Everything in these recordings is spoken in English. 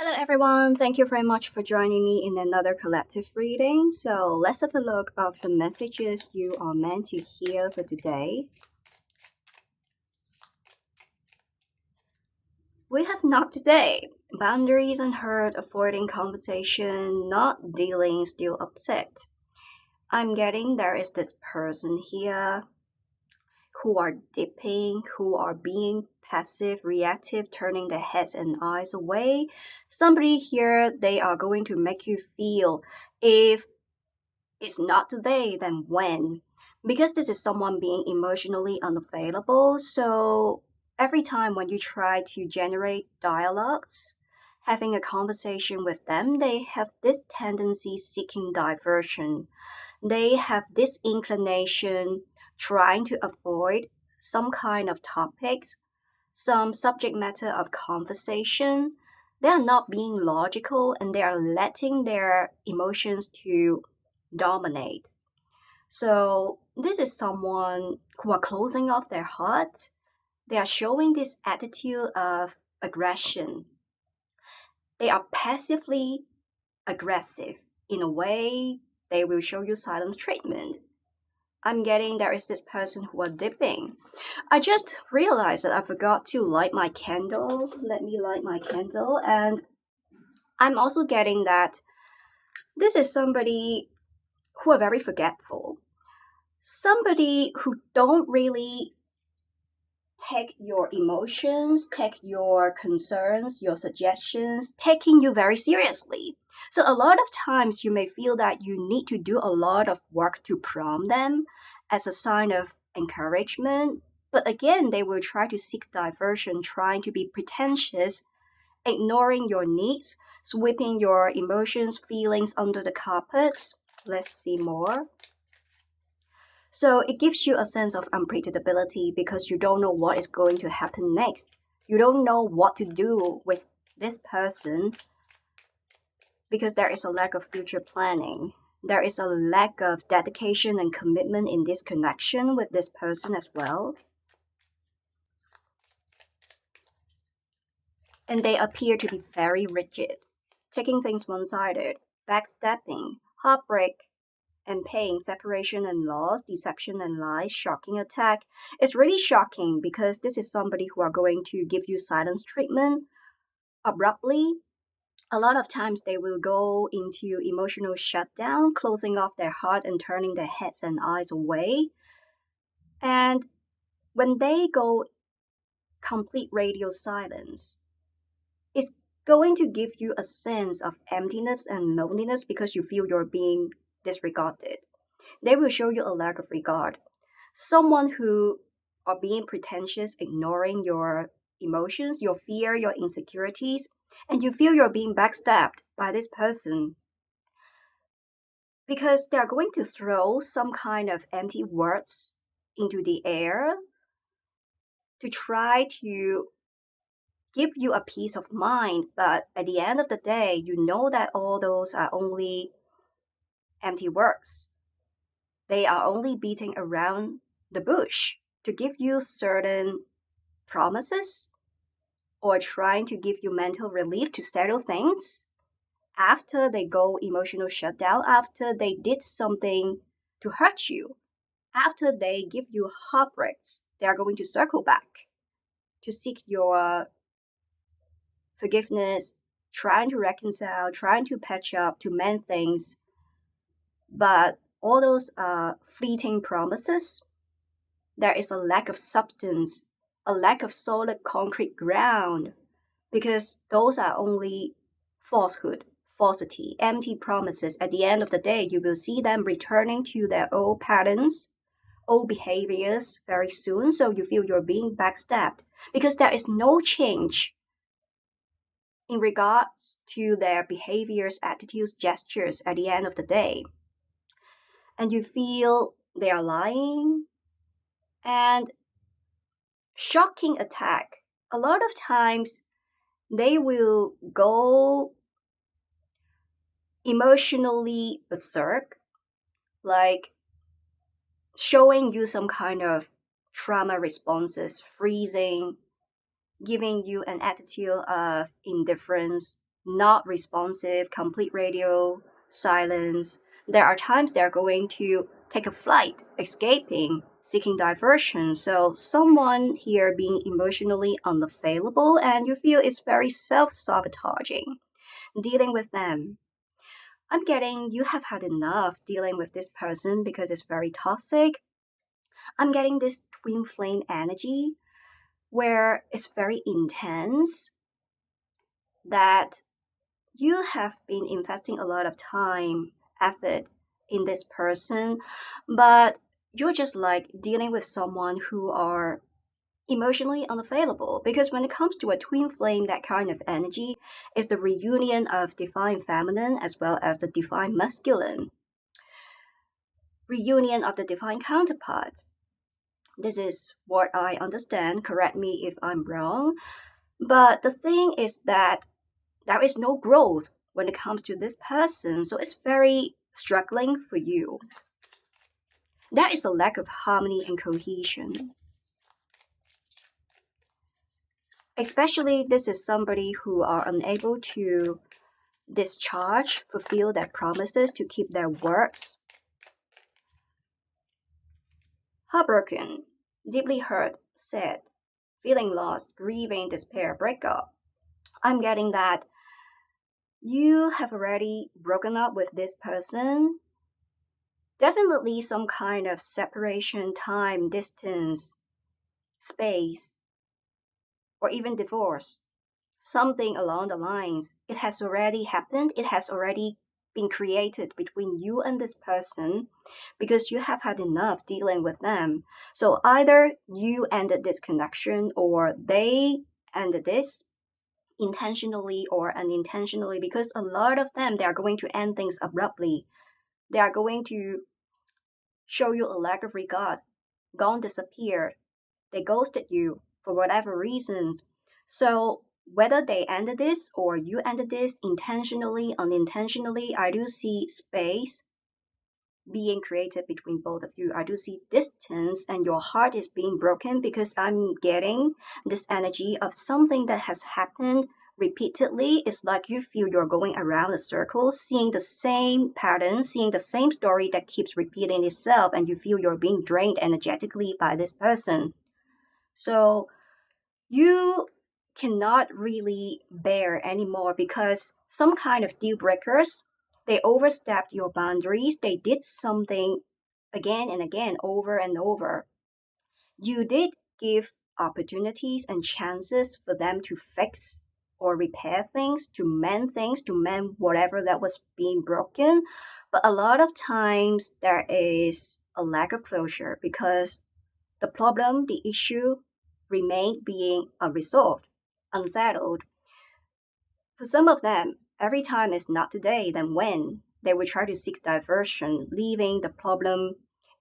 Hello, everyone. Thank you very much for joining me in another collective reading. So, let's have a look of the messages you are meant to hear for today. We have not today. Boundaries unheard, avoiding conversation, not dealing, still upset. I'm getting there is this person here who are dipping, who are being passive, reactive, turning their heads and eyes away. Somebody here, they are going to make you feel if it's not today, then when? Because this is someone being emotionally unavailable, so every time when you try to generate dialogues, having a conversation with them, they have this tendency seeking diversion. They have this inclination trying to avoid some kind of topics, some subject matter of conversation. They are not being logical and they are letting their emotions to dominate. So this is someone who are closing off their heart. They are showing this attitude of aggression. They are passively aggressive. In a way, they will show you silence treatment. I'm getting there is this person who are dipping. I just realized that I forgot to light my candle. Let me light my candle. And I'm also getting that this is somebody who are very forgetful. Somebody who don't really take your emotions, take your concerns, your suggestions, taking you very seriously. So a lot of times you may feel that you need to do a lot of work to prompt them as a sign of encouragement. But again, they will try to seek diversion, trying to be pretentious, ignoring your needs, sweeping your emotions, feelings under the carpet. Let's see more. So it gives you a sense of unpredictability because you don't know what is going to happen next. You don't know what to do with this person because there is a lack of future planning. There is a lack of dedication and commitment in this connection with this person as well. And they appear to be very rigid, taking things one sided, backstabbing, heartbreak, and pain, separation and loss, deception and lies, shocking attack. It's really shocking because this is somebody who are going to give you silence treatment abruptly. A lot of times they will go into emotional shutdown, closing off their heart and turning their heads and eyes away. And when they go complete radio silence, it's going to give you a sense of emptiness and loneliness because you feel you're being disregarded. They will show you a lack of regard. Someone who are being pretentious, ignoring your emotions, your fear, your insecurities, and you feel you're being backstabbed by this person because they're going to throw some kind of empty words into the air to try to give you a peace of mind. But at the end of the day, you know that all those are only empty words. They are only beating around the bush to give you certain promises or trying to give you mental relief to settle things after they go emotional shutdown, after they did something to hurt you, after they give you heartbreaks, they are going to circle back to seek your forgiveness, trying to reconcile, trying to patch up, to mend things. But all those fleeting promises, there is a lack of substance, a lack of solid concrete ground, because those are only falsehood, falsity, empty promises. At the end of the day, you will see them returning to their old patterns, old behaviors very soon. So you feel you're being backstabbed because there is no change in regards to their behaviors, attitudes, gestures at the end of the day. And you feel they are lying and shocking attack. A lot of times they will go emotionally berserk, like showing you some kind of trauma responses, freezing, giving you an attitude of indifference, not responsive, complete radio silence. There are times they're going to take a flight, escaping, seeking diversion. So someone here being emotionally unavailable and you feel it's very self-sabotaging dealing with them. I'm getting you have had enough dealing with this person because it's very toxic. I'm getting this twin flame energy where it's very intense that you have been investing a lot of time, effort in this person, but you're just like dealing with someone who are emotionally unavailable. Because when it comes to a twin flame, that kind of energy is the reunion of divine feminine as well as the divine masculine, reunion of the divine counterpart. This is what I understand. Correct me if I'm wrong. But the thing is that there is no growth when it comes to this person, so it's very struggling for you. There is a lack of harmony and cohesion. Especially, this is somebody who are unable to discharge, fulfill their promises, to keep their words. Heartbroken, deeply hurt, sad, feeling lost, grieving, despair, breakup. I'm getting that you have already broken up with this person. Definitely some kind of separation, time, distance, space, or even divorce. Something along the lines. It has already happened, it has already been created between you and this person because you have had enough dealing with them. So either you ended this connection or they ended this intentionally or unintentionally, because a lot of them they are going to end things abruptly. They are going to show you a lack of regard, gone, disappeared. They ghosted you for whatever reasons. So whether they ended this or you ended this intentionally, unintentionally, I do see space being created between both of you. I do see distance and your heart is being broken because I'm getting this energy of something that has happened repeatedly. It's like you feel you're going around a circle, seeing the same pattern, seeing the same story that keeps repeating itself, and you feel you're being drained energetically by this person. So you cannot really bear anymore because some kind of deal breakers, they overstepped your boundaries, they did something again and again, over and over. You did give opportunities and chances for them to fix or repair things, to mend whatever that was being broken. But a lot of times there is a lack of closure because the problem, the issue remained being unresolved, unsettled. For some of them, every time is not today, then when? They will try to seek diversion, leaving the problem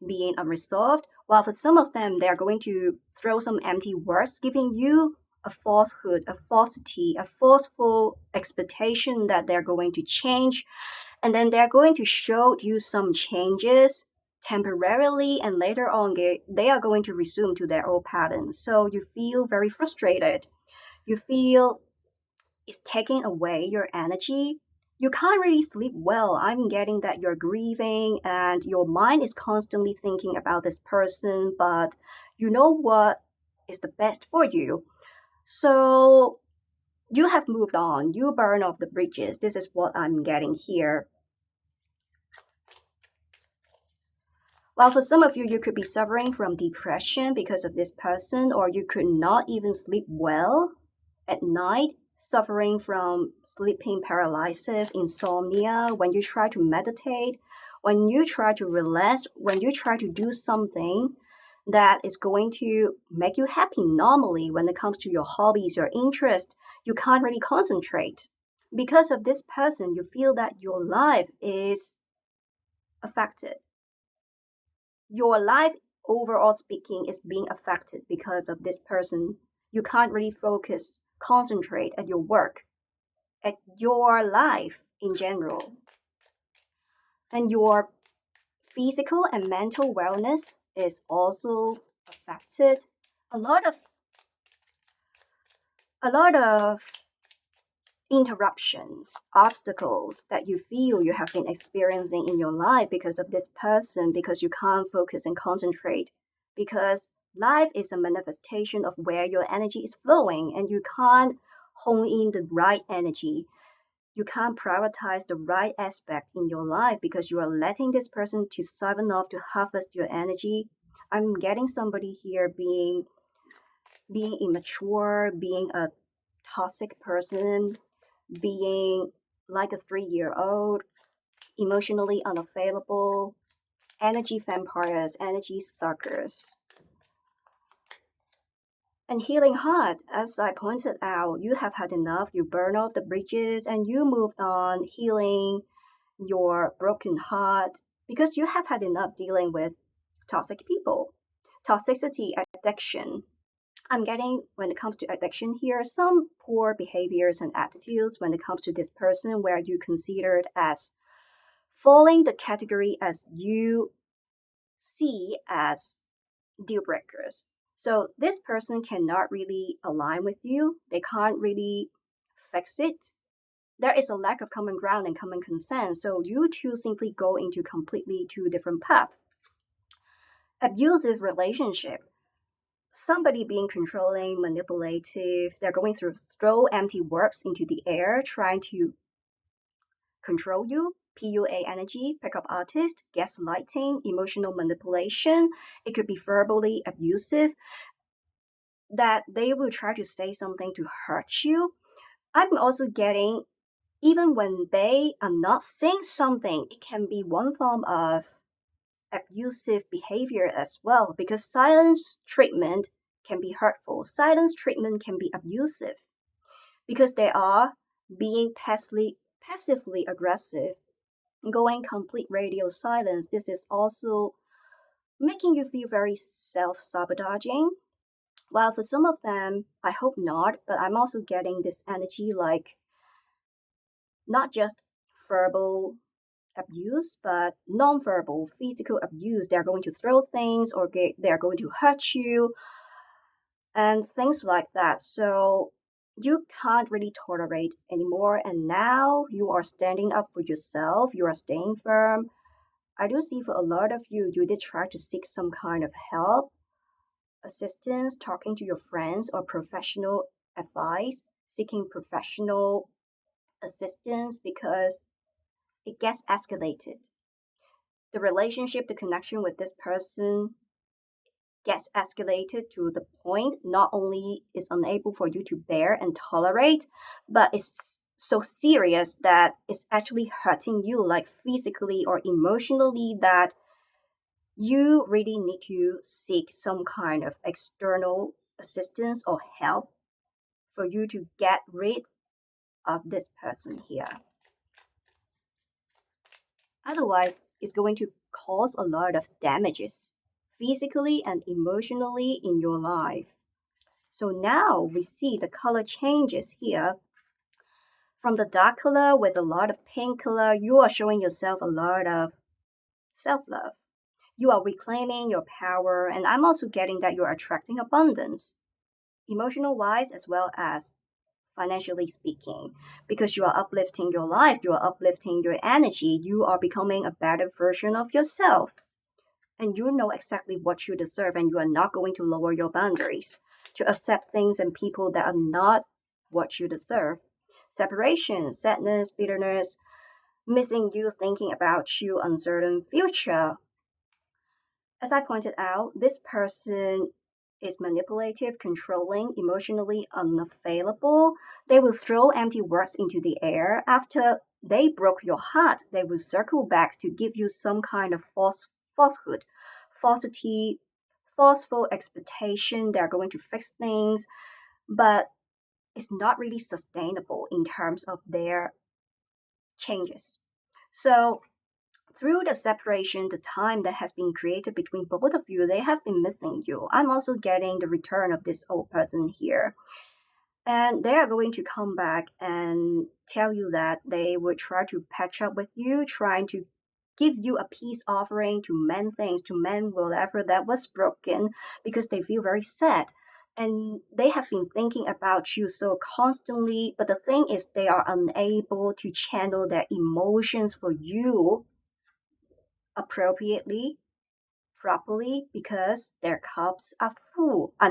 being unresolved. While for some of them, they are going to throw some empty words, giving you a falsehood, a falsity, a forceful expectation that they're going to change, and then they're going to show you some changes temporarily, and later on they are going to resume to their old patterns. So you feel very frustrated, you feel it's taking away your energy, you can't really sleep well. I'm getting that you're grieving and your mind is constantly thinking about this person, but you know what is the best for you. So you have moved on, you burn off the bridges. This is what I'm getting here. While for some of you, you could be suffering from depression because of this person, or you could not even sleep well at night, suffering from sleeping paralysis, insomnia, when you try to meditate, when you try to relax, when you try to do something that is going to make you happy normally when it comes to your hobbies, your interest, you can't really concentrate. Because of this person, you feel that your life is affected, your life overall speaking is being affected because of this person. You can't really focus, concentrate at your work, at your life in general. And your physical and mental wellness is also affected. A lot of a lot of interruptions, obstacles that you feel you have been experiencing in your life because of this person, because you can't focus and concentrate, because life is a manifestation of where your energy is flowing, and you can't hone in the right energy. You can't prioritize the right aspect in your life because you are letting this person to siphon off to harvest your energy. I'm getting somebody here being immature, being a toxic person, being like a 3-year old, emotionally unavailable, energy vampires, energy suckers. And healing heart, as I pointed out, you have had enough, you burn off the bridges and you moved on, healing your broken heart because you have had enough dealing with toxic people. Toxicity, addiction. I'm getting, when it comes to addiction here, some poor behaviors and attitudes when it comes to this person where you considered as falling the category as you see as deal breakers. So this person cannot really align with you. They can't really fix it. There is a lack of common ground and common consent. So you two simply go into completely two different paths. Abusive relationship. Somebody being controlling, manipulative, they're going to throw empty words into the air, trying to control you. PUA energy, pickup artist, gaslighting, emotional manipulation. It could be verbally abusive, that they will try to say something to hurt you. I'm also getting, even when they are not saying something, it can be one form of abusive behavior as well, because silence treatment can be hurtful. Silence treatment can be abusive because they are being passively aggressive, going complete radio silence. This is also making you feel very self-sabotaging. While for some of them, I hope not, but I'm also getting this energy like not just verbal abuse, but non-verbal, physical abuse. They're going to throw things or they're going to hurt you and things like that. So you can't really tolerate anymore. And now you are standing up for yourself. You are staying firm. I do see for a lot of you, you did try to seek some kind of help, assistance, talking to your friends or professional advice, seeking professional assistance because it gets escalated. The relationship, the connection with this person gets escalated to the point not only is unable for you to bear and tolerate, but it's so serious that it's actually hurting you, like physically or emotionally, that you really need to seek some kind of external assistance or help for you to get rid of this person here. Otherwise, it's going to cause a lot of damages physically and emotionally in your life. So now we see the color changes here. From the dark color with a lot of pink color, you are showing yourself a lot of self-love. You are reclaiming your power, and I'm also getting that you're attracting abundance, emotional wise as well as financially speaking, because you are uplifting your life, you are uplifting your energy, you are becoming a better version of yourself. And you know exactly what you deserve, and you are not going to lower your boundaries to accept things and people that are not what you deserve. Separation, sadness, bitterness, missing you, thinking about you, uncertain future. As I pointed out, this person is manipulative, controlling, emotionally unavailable. They will throw empty words into the air. After they broke your heart, they will circle back to give you some kind of falsehood, falsity, falseful expectation. They're going to fix things, but it's not really sustainable in terms of their changes. So through the separation, the time that has been created between both of you, they have been missing you. I'm also getting the return of this old person here. And they are going to come back and tell you that they will try to patch up with you, trying to give you a peace offering to mend things, to mend whatever that was broken, because they feel very sad. and they have been thinking about you so constantly, but the thing is they are unable to channel their emotions for you appropriately, properly, because their cups are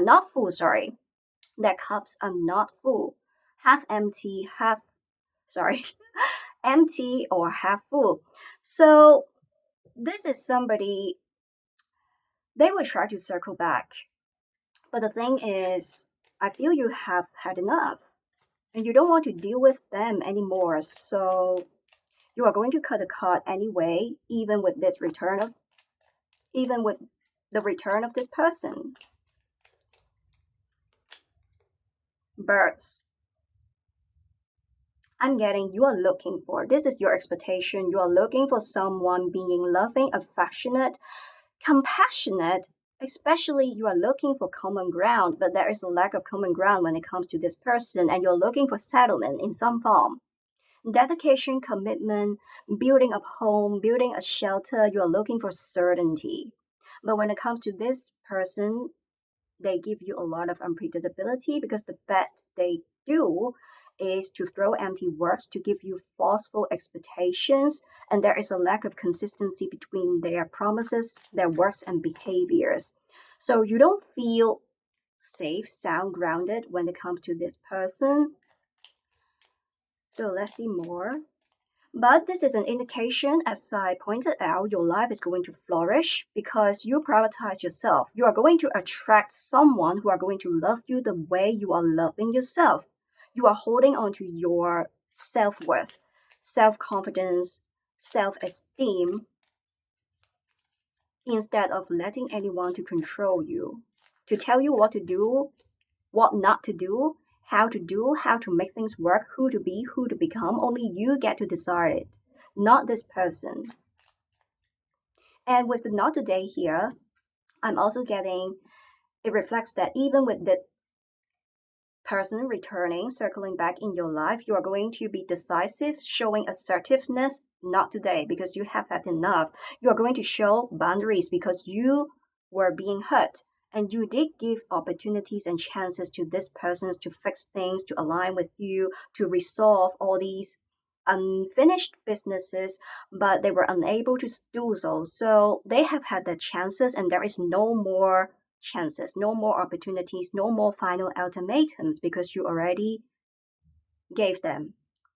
not full, sorry. Their cups are not full, half empty, sorry, empty or half full. So this is somebody, they will try to circle back. But the thing is, I feel you have had enough and you don't want to deal with them anymore. So you are going to cut the cord anyway, even with the return of this person. Birds. I'm getting you are looking for. This is your expectation. You are looking for someone being loving, affectionate, compassionate. Especially you are looking for common ground, but there is a lack of common ground when it comes to this person, and you're looking for settlement in some form. Dedication, commitment, building a home, building a shelter, you are looking for certainty. But when it comes to this person, they give you a lot of unpredictability because the best they do is to throw empty words, to give you falseful expectations, and there is a lack of consistency between their promises, their words, and behaviors. So you don't feel safe, sound, grounded when it comes to this person. So let's see more. But this is an indication, as I pointed out, your life is going to flourish because you prioritize yourself. You are going to attract someone who are going to love you the way you are loving yourself. You are holding on to your self worth, self confidence, self esteem instead of letting anyone to control you, to tell you what to do, what not to do, how to make things work, who to be, who to become. Only you get to decide it, not this person. And with the not today here, I'm also getting it reflects that even with this person returning, circling back in your life, you are going to be decisive, showing assertiveness, not today, because you have had enough. You are going to show boundaries because you were being hurt. And you did give opportunities and chances to this person to fix things, to align with you, to resolve all these unfinished businesses, but they were unable to do so. So they have had the chances, and there is no more chances, no more opportunities, no more final ultimatums because you already gave them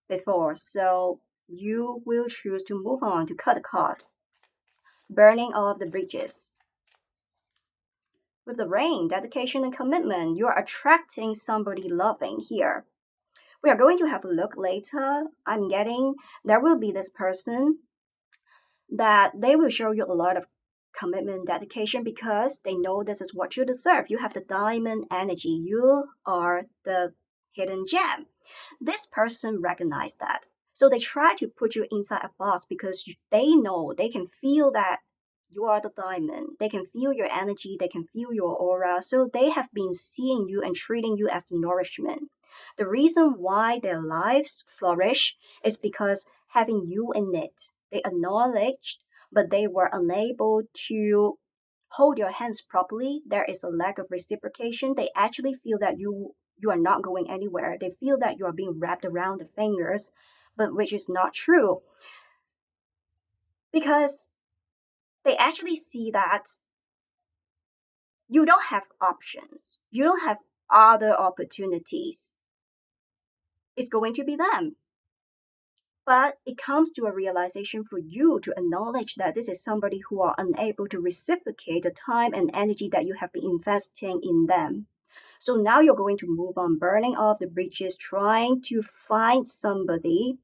before. So you will choose to move on, to cut the cord, burning all of the bridges. With the rain, dedication, and commitment, you are attracting somebody loving here. We are going to have a look later. I'm getting there will be this person that they will show you a lot of commitment, dedication because they know this is what you deserve. You have the diamond energy. You are the hidden gem. This person recognized that. So they try to put you inside a box because they know, they can feel that you are the diamond. They can feel your energy, they can feel your aura. So they have been seeing you and treating you as the nourishment. The reason why their lives flourish is because having you in it, they acknowledged, but they were unable to hold your hands properly. There is a lack of reciprocation. They actually feel that you are not going anywhere. They feel that you are being wrapped around the fingers, but which is not true because they actually see that you don't have options. You don't have other opportunities. It's going to be them. But it comes to a realization for you to acknowledge that this is somebody who are unable to reciprocate the time and energy that you have been investing in them. So now you're going to move on, burning off the bridges, trying to find somebody,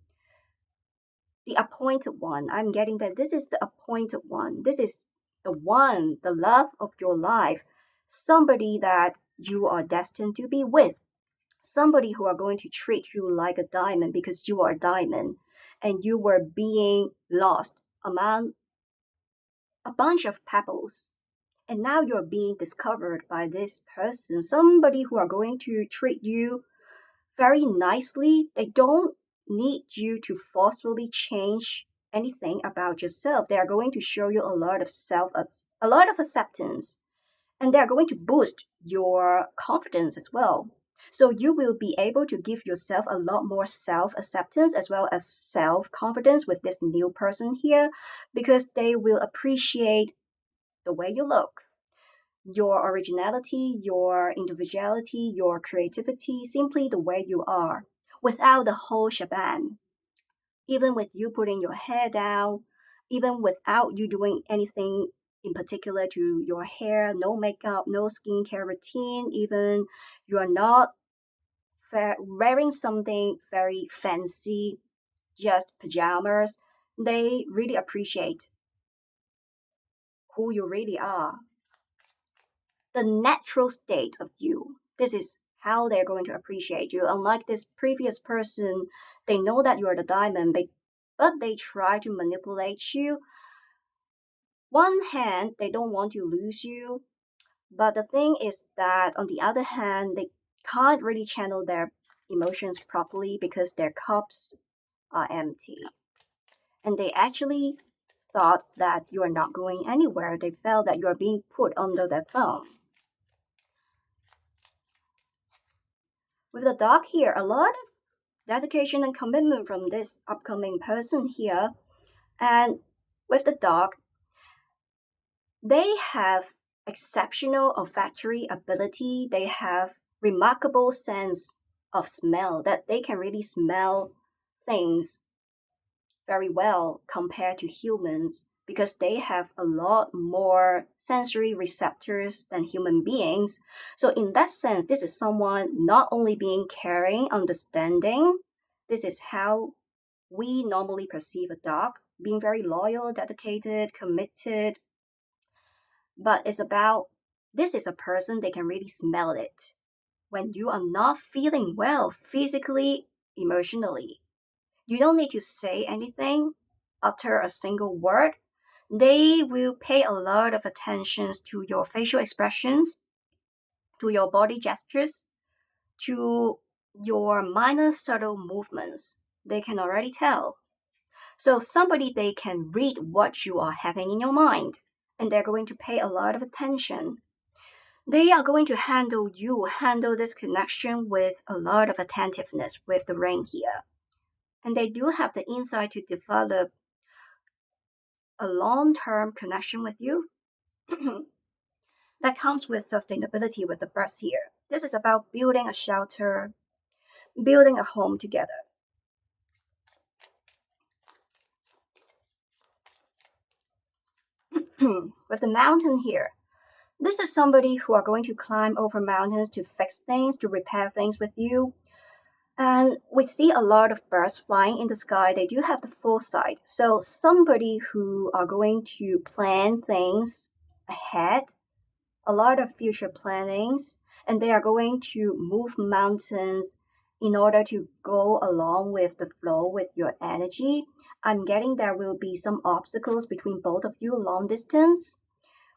the appointed one. I'm getting that this is the appointed one. This is the one, the love of your life, somebody that you are destined to be with, somebody who are going to treat you like a diamond because you are a diamond and you were being lost among a bunch of pebbles. And now you're being discovered by this person, somebody who are going to treat you very nicely. They don't need you to forcefully change anything about yourself. They are going to show you a lot of acceptance and they're going to boost your confidence as well. So you will be able to give yourself a lot more self-acceptance as well as self-confidence with this new person here, because they will appreciate the way you look, your originality, your individuality, your creativity, simply the way you are, without the whole shebang. Even with you putting your hair down, even without you doing anything in particular to your hair, no makeup, no skincare routine, even you are not wearing something very fancy, just pajamas, they really appreciate who you really are, the natural state of you. This is how they're going to appreciate you. Unlike this previous person, they know that you are the diamond, but they try to manipulate you. One hand, they don't want to lose you, but the thing is that on the other hand, they can't really channel their emotions properly because their cups are empty. And they actually thought that you are not going anywhere. They felt that you are being put under their thumb. With the dog here, a lot of dedication and commitment from this upcoming person here. And with the dog, they have exceptional olfactory ability. They have remarkable sense of smell that they can really smell things very well compared to humans because they have a lot more sensory receptors than human beings. So in that sense, this is someone not only being caring, understanding, this is how we normally perceive a dog, being very loyal, dedicated, committed, but it's about this is a person they can really smell it. When you are not feeling well physically, emotionally, you don't need to say anything, utter a single word. They will pay a lot of attention to your facial expressions, to your body gestures, to your minor subtle movements. They can already tell. So somebody they can read what you are having in your mind, and they're going to pay a lot of attention. They are going to handle this connection with a lot of attentiveness with the rain here. And they do have the insight to develop a long-term connection with you that comes with sustainability with the birds here. This is about building a shelter, building a home together. With the mountain here, this is somebody who are going to climb over mountains to fix things, to repair things with you. And we see a lot of birds flying in the sky. They do have the foresight. So somebody who are going to plan things ahead, a lot of future plannings, and they are going to move mountains in order to go along with the flow with your energy. I'm getting there will be some obstacles between both of you, long distance,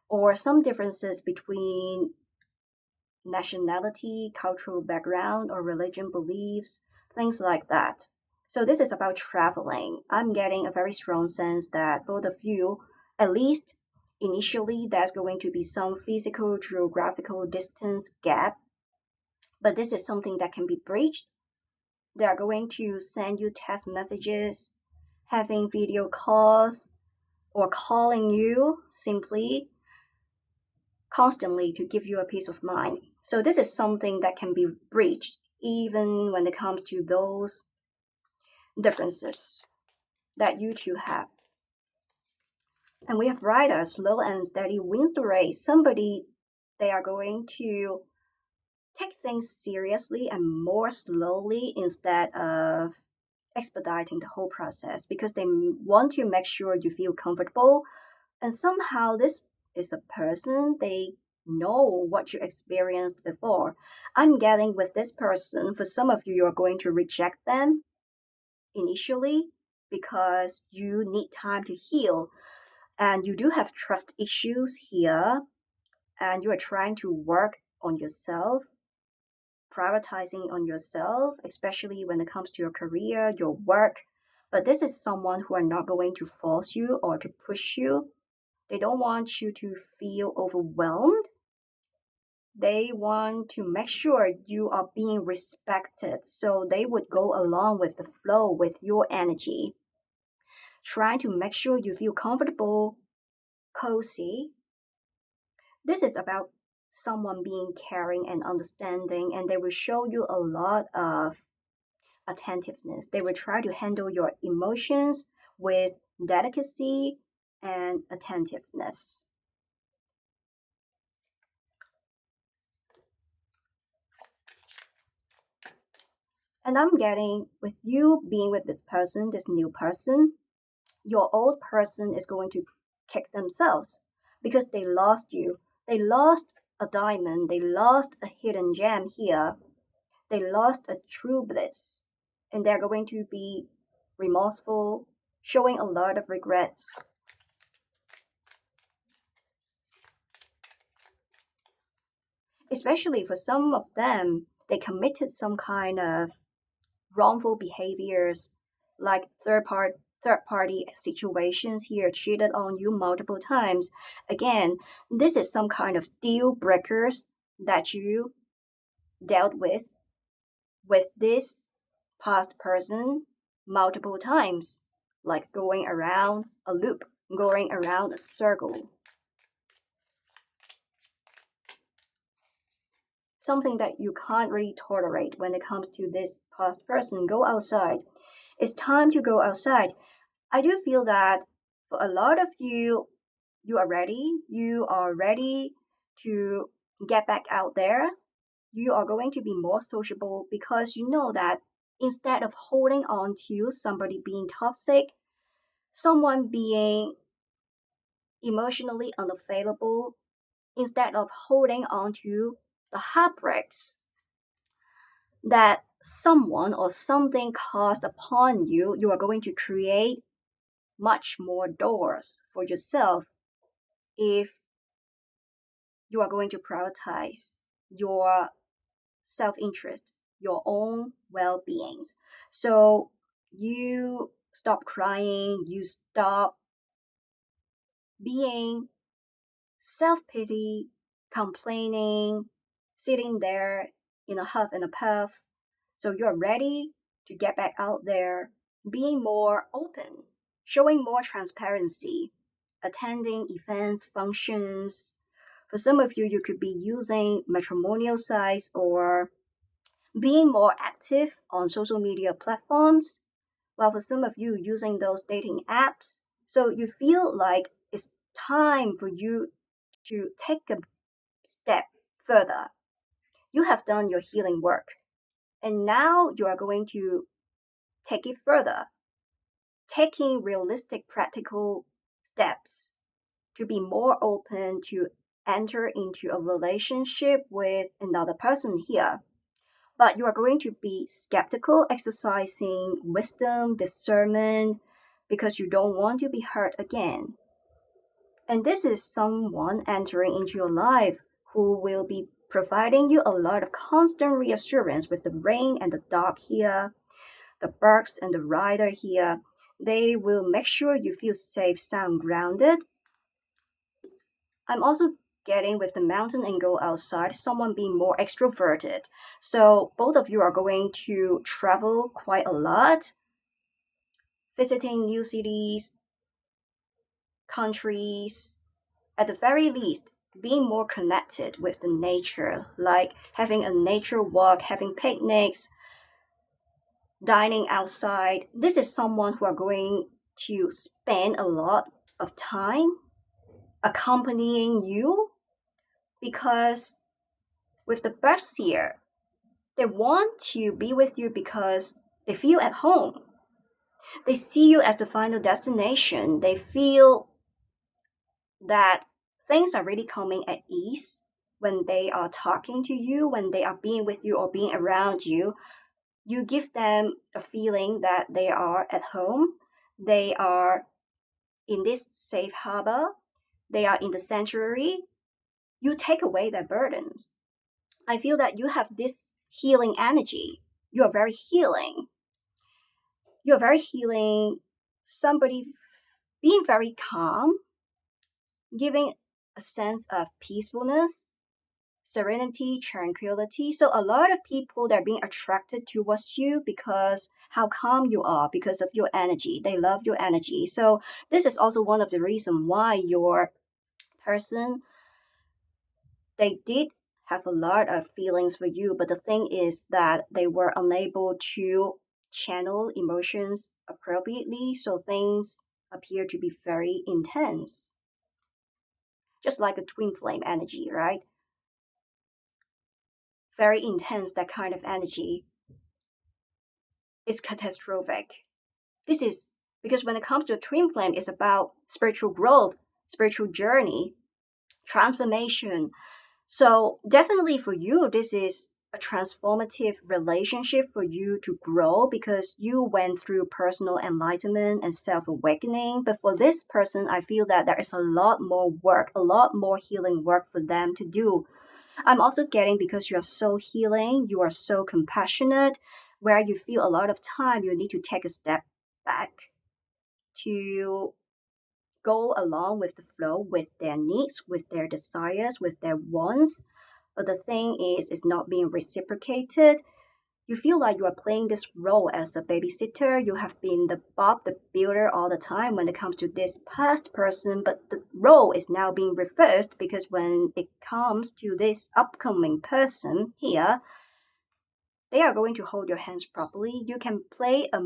or some differences between nationality, cultural background, or religion beliefs, things like that. So this is about traveling. I'm getting a very strong sense that both of you, at least initially, there's going to be some physical, geographical distance gap, but this is something that can be bridged. They are going to send you text messages, having video calls, or calling you simply constantly to give you a peace of mind. So this is something that can be bridged even when it comes to those differences that you two have. And we have rider, slow and steady wins the race. Somebody they are going to take things seriously and more slowly instead of expediting the whole process because they want to make sure you feel comfortable. And somehow this is a person they know what you experienced before. I'm getting with this person, for some of you, you're going to reject them initially because you need time to heal. And you do have trust issues here, and you are trying to work on yourself, prioritizing on yourself, especially when it comes to your career, your work. But this is someone who are not going to force you or to push you. They don't want you to feel overwhelmed. They want to make sure you are being respected, so they would go along with the flow with your energy, trying to make sure you feel comfortable, cozy. This is about someone being caring and understanding, and they will show you a lot of attentiveness. They will try to handle your emotions with delicacy and attentiveness. And I'm getting with you being with this person, this new person, your old person is going to kick themselves because they lost you. They lost a diamond, they lost a hidden gem here, they lost a true bliss, and they're going to be remorseful, showing a lot of regrets. Especially for some of them, they committed some kind of wrongful behaviors, like third party situations here, cheated on you multiple times. Again, this is some kind of deal breakers that you dealt with this past person multiple times, like going around a loop, going around a circle. Something that you can't really tolerate when it comes to this past person. Go outside. It's time to go outside. I do feel that for a lot of you, you are ready. You are ready to get back out there. You are going to be more sociable because you know that instead of holding on to somebody being toxic, someone being emotionally unavailable, instead of holding on to the heartbreaks that someone or something caused upon you, you are going to create much more doors for yourself if you are going to prioritize your self interest, your own well beings. So you stop crying, you stop being self pity, complaining, sitting there in a huff and a puff. So you're ready to get back out there, being more open, showing more transparency, attending events, functions. For some of you, you could be using matrimonial sites or being more active on social media platforms, while for some of you, using those dating apps. So you feel like it's time for you to take a step further. You have done your healing work, and now you are going to take it further, taking realistic, practical steps to be more open to enter into a relationship with another person here. But you are going to be skeptical, exercising wisdom, discernment, because you don't want to be hurt again. And this is someone entering into your life who will be providing you a lot of constant reassurance with the rain and the dog here, the bugs and the rider here. They will make sure you feel safe, sound, grounded. I'm also getting with the mountain and go outside, someone being more extroverted. So both of you are going to travel quite a lot, visiting new cities, countries, at the very least, being more connected with the nature, like having a nature walk, having picnics, dining outside. This is someone who are going to spend a lot of time accompanying you because with the birds here, they want to be with you because they feel at home. They see you as the final destination. They feel that things are really coming at ease when they are talking to you, when they are being with you or being around you. You give them a feeling that they are at home. They are in this safe harbor. They are in the sanctuary. You take away their burdens. I feel that you have this healing energy. You are very healing. You are very healing. Somebody being very calm, giving a sense of peacefulness, serenity, tranquility. So a lot of people they're being attracted towards you because how calm you are, because of your energy. They love your energy. So this is also one of the reasons why your person they did have a lot of feelings for you, but the thing is that they were unable to channel emotions appropriately, so things appear to be very intense, just like a twin flame energy, right? Very intense, that kind of energy is catastrophic. This is because when it comes to a twin flame, it's about spiritual growth, spiritual journey, transformation. So definitely for you, this is a transformative relationship for you to grow because you went through personal enlightenment and self-awakening. But for this person, I feel that there is a lot more work, a lot more healing work for them to do. I'm also getting because you are so healing, you are so compassionate, where you feel a lot of time you need to take a step back to go along with the flow with their needs, with their desires, with their wants. But the thing is, it's not being reciprocated. You feel like you are playing this role as a babysitter. You have been the Bob the Builder all the time when it comes to this past person, but the role is now being reversed because when it comes to this upcoming person here, they are going to hold your hands properly. You can play a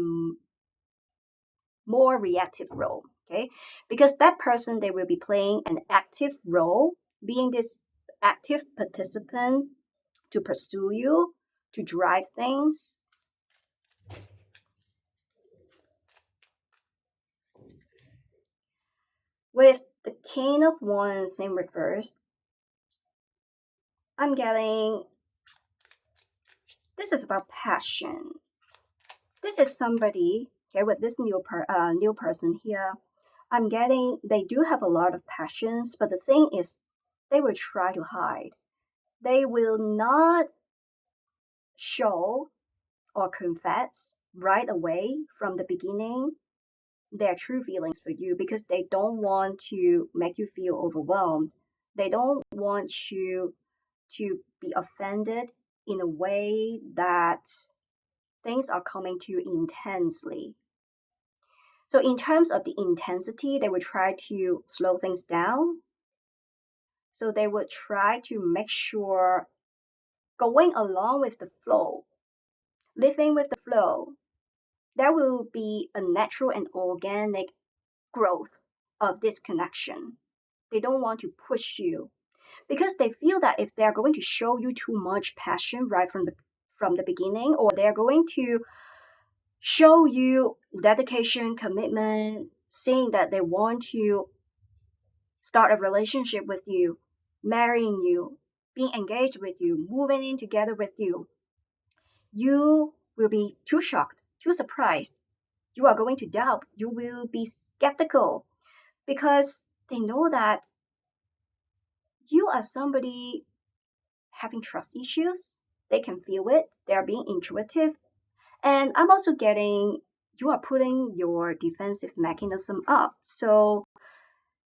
more reactive role, okay? Because that person, they will be playing an active role, being this active participant to pursue you, to drive things. With the King of Wands in reverse, I'm getting this is about passion. This is somebody, okay, with this new person here. I'm getting they do have a lot of passions, but the thing is, they will try to hide. They will not show or confess right away from the beginning their true feelings for you because they don't want to make you feel overwhelmed. They don't want you to be offended in a way that things are coming to you intensely. So, in terms of the intensity, they would try to slow things down. So, they would try to make sure going along with the flow, living with the flow, there will be a natural and organic growth of this connection. They don't want to push you because they feel that if they're going to show you too much passion right from the beginning, or they're going to show you dedication, commitment, saying that they want to start a relationship with you, marrying you, being engaged with you, moving in together with you, you will be too shocked, too surprised. You are going to doubt. You will be skeptical because they know that you are somebody having trust issues. They can feel it. They are being intuitive. And I'm also getting you are putting your defensive mechanism up. So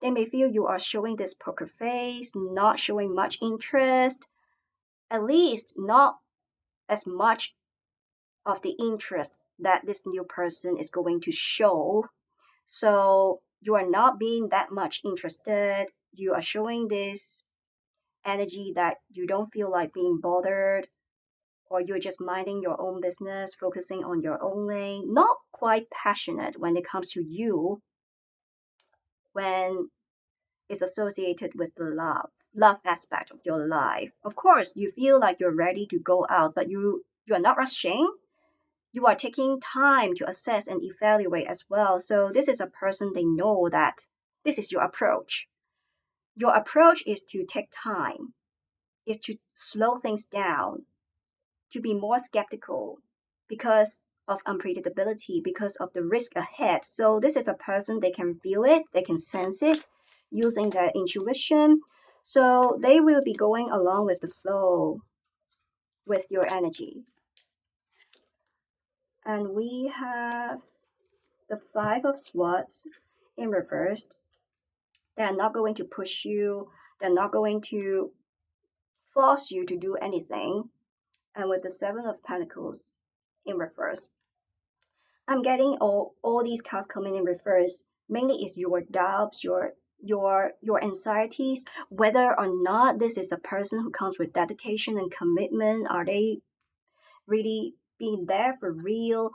they may feel you are showing this poker face, not showing much interest, at least not as much of the interest that this new person is going to show. So you are not being that much interested. You are showing this energy that you don't feel like being bothered, or you're just minding your own business, focusing on your own lane, not quite passionate when it comes to you, when it's associated with the love aspect of your life. Of course, you feel like you're ready to go out, but you are not rushing. You are taking time to assess and evaluate as well. So this is a person they know that this is your approach. Your approach is to take time, is to slow things down, to be more skeptical because of unpredictability, because of the risk ahead. So this is a person they can feel it, they can sense it using their intuition. So they will be going along with the flow with your energy. And we have the Five of Swords in reverse. They're not going to push you, they're not going to force you to do anything. And with the Seven of Pentacles in reverse, I'm getting all these cards coming in reverse. Mainly is your doubts, your anxieties, whether or not this is a person who comes with dedication and commitment. Are they really being there for real?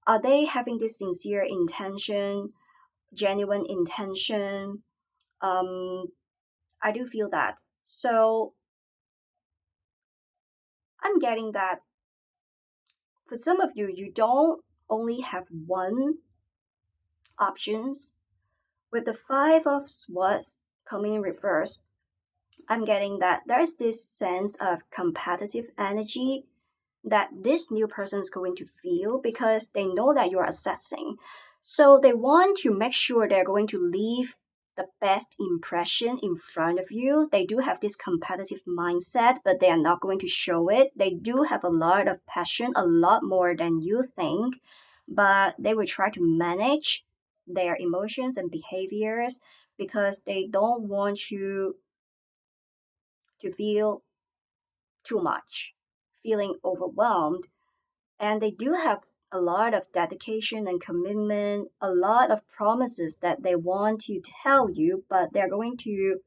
Are they having this sincere intention, genuine intention? I do feel that. So I'm getting that for some of you, you don't only have one options. With the Five of Swords coming in reverse, I'm getting that there's this sense of competitive energy that this new person is going to feel because they know that you're assessing. So they want to make sure they're going to leave the best impression in front of you. They do have this competitive mindset, but they are not going to show it. They do have a lot of passion, a lot more than you think, but they will try to manage their emotions and behaviors because they don't want you to feel too much, feeling overwhelmed. And they do have a lot of dedication and commitment, a lot of promises that they want to tell you, but they're going to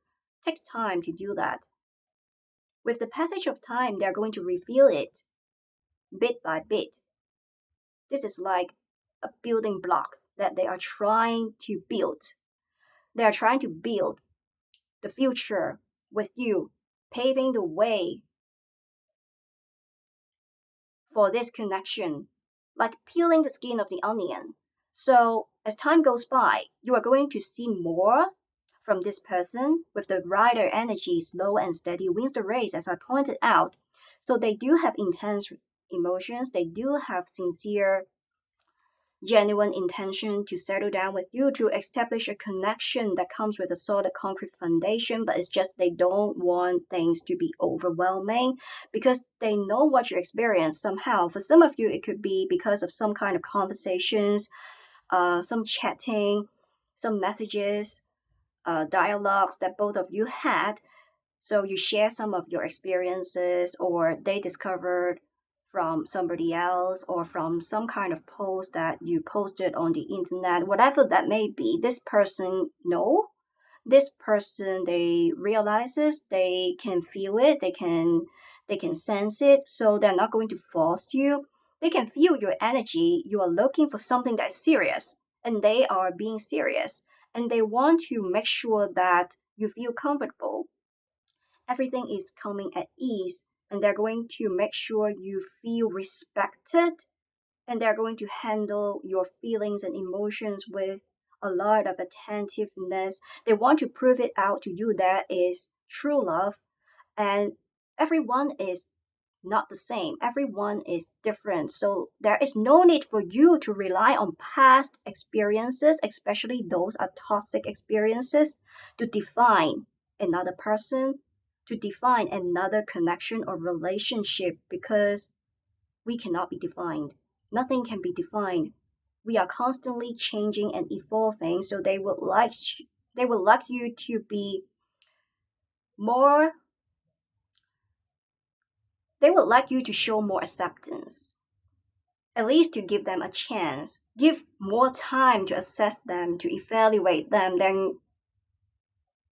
take time to do that. With the passage of time, they're going to reveal it bit by bit. This is like a building block that they are trying to build. They are trying to build the future with you, paving the way for this connection, like peeling the skin of the onion. So, as time goes by, you are going to see more from this person with the rider energy, slow and steady wins the race, as I pointed out. So, they do have intense emotions, they do have sincere genuine intention to settle down with you, to establish a connection that comes with a solid concrete foundation, but it's just they don't want things to be overwhelming because they know what you experience somehow. For some of you, it could be because of some kind of conversations, some chatting, some messages, dialogues that both of you had. So you share some of your experiences, or they discovered from somebody else, or from some kind of post that you posted on the internet, whatever that may be. This person know, this person they realizes, they can feel it, they can sense it, so they're not going to force you. They can feel your energy. You are looking for something that's serious, and they are being serious, and they want to make sure that you feel comfortable, everything is coming at ease, and they're going to make sure you feel respected, and they're going to handle your feelings and emotions with a lot of attentiveness. They want to prove it out to you that is true love, and everyone is not the same. Everyone is different. So there is no need for you to rely on past experiences, especially those are toxic experiences, to define another person, to define another connection or relationship, because we cannot be defined. Nothing can be defined. We are constantly changing and evolving, so they would like you to be more they would like you to show more acceptance, at least to give them a chance, give more time to assess them, to evaluate them,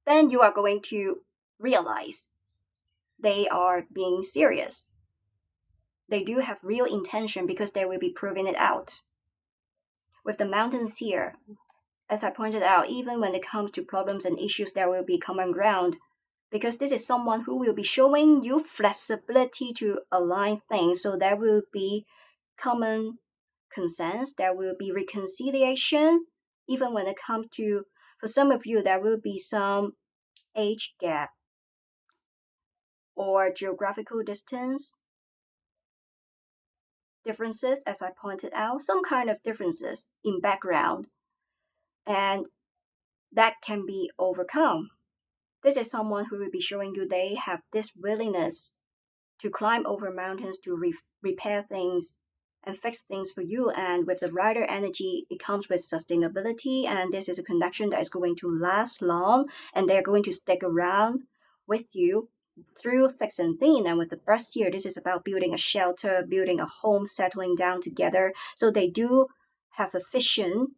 then you are going to realize they are being serious. They do have real intention because they will be proving it out. With the mountains here, as I pointed out, even when it comes to problems and issues, there will be common ground, because this is someone who will be showing you flexibility to align things, so there will be common consents, there will be reconciliation, even when it comes to, for some of you, there will be some age gap or geographical distance differences, as I pointed out, some kind of differences in background, and that can be overcome. This is someone who will be showing you they have this willingness to climb over mountains, to repair things and fix things for you. And with the rider energy, it comes with sustainability, and this is a connection that is going to last long, and they're going to stick around with you through thick and thin. And with the first year, this is about building a shelter, building a home, settling down together. So they do have a vision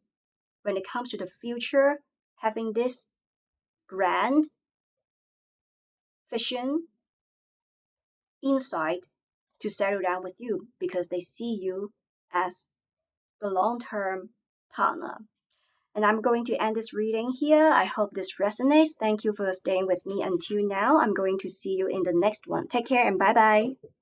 when it comes to the future, having this grand vision insight to settle down with you because they see you as the long-term partner. And I'm going to end this reading here. I hope this resonates. Thank you for staying with me until now. I'm going to see you in the next one. Take care and bye bye.